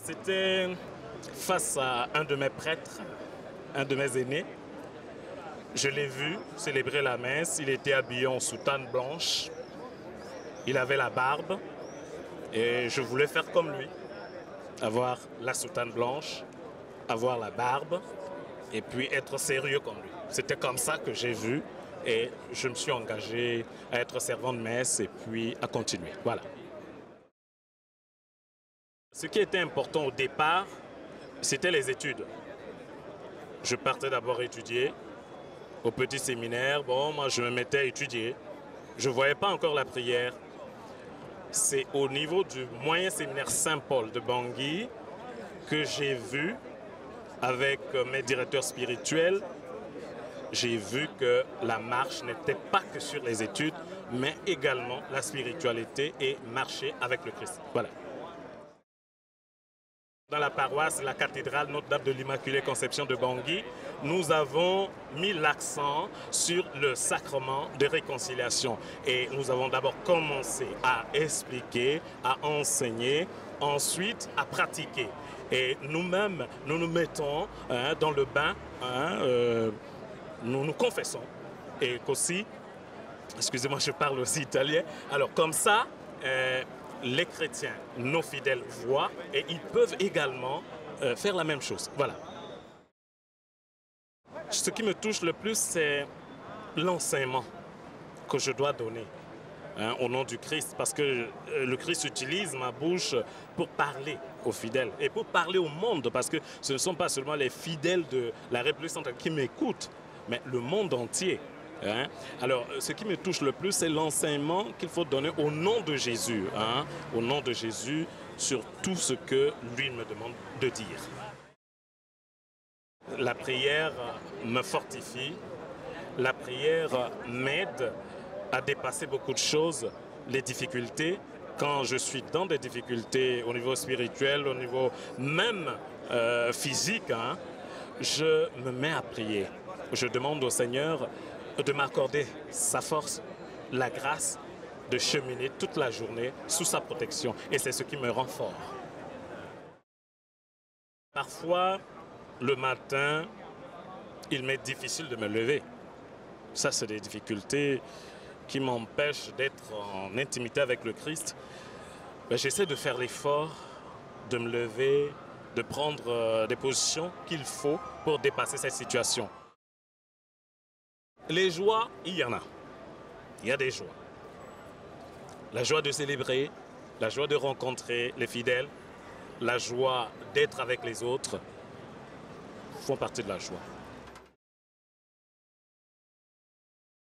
C'était face à un de mes prêtres, un de mes aînés. Je l'ai vu célébrer la messe. Il était habillé en soutane blanche. Il avait la barbe. Et je voulais faire comme lui. Avoir la soutane blanche, avoir la barbe et puis être sérieux comme lui. C'était comme ça que j'ai vu et je me suis engagé à être servant de messe et puis à continuer. Voilà. Ce qui était important au départ, c'était les études. Je partais d'abord étudier au petit séminaire. Bon, moi je me mettais à étudier. Je ne voyais pas encore la prière. C'est au niveau du moyen séminaire Saint-Paul de Bangui que j'ai vu, avec mes directeurs spirituels, j'ai vu que la marche n'était pas que sur les études, mais également la spiritualité et marcher avec le Christ. Voilà. Dans la paroisse, la cathédrale Notre-Dame de l'Immaculée Conception de Bangui, nous avons mis l'accent sur le sacrement de réconciliation. Et nous avons d'abord commencé à expliquer, à enseigner, ensuite à pratiquer. Et nous-mêmes, nous nous mettons dans le bain, nous nous confessons. Et qu'aussi, excusez-moi, je parle aussi italien. Alors comme ça, les chrétiens, nos fidèles voient et ils peuvent également faire la même chose. Voilà. Ce qui me touche le plus, c'est l'enseignement que je dois donner au nom du Christ. Parce que le Christ utilise ma bouche pour parler aux fidèles et pour parler au monde. Parce que ce ne sont pas seulement les fidèles de la République centrale qui m'écoutent, mais le monde entier. Alors, ce qui me touche le plus, c'est l'enseignement qu'il faut donner au nom de Jésus, au nom de Jésus, sur tout ce que lui me demande de dire. La prière me fortifie, la prière m'aide à dépasser beaucoup de choses, les difficultés. Quand je suis dans des difficultés au niveau spirituel, au niveau même physique, je me mets à prier. Je demande au Seigneur de m'accorder sa force, la grâce de cheminer toute la journée sous sa protection. Et c'est ce qui me rend fort. Parfois, le matin, il m'est difficile de me lever. Ça, c'est des difficultés qui m'empêchent d'être en intimité avec le Christ. J'essaie de faire l'effort, de me lever, de prendre des positions qu'il faut pour dépasser cette situation. Les joies, il y en a. Il y a des joies. La joie de célébrer, la joie de rencontrer les fidèles, la joie d'être avec les autres font partie de la joie.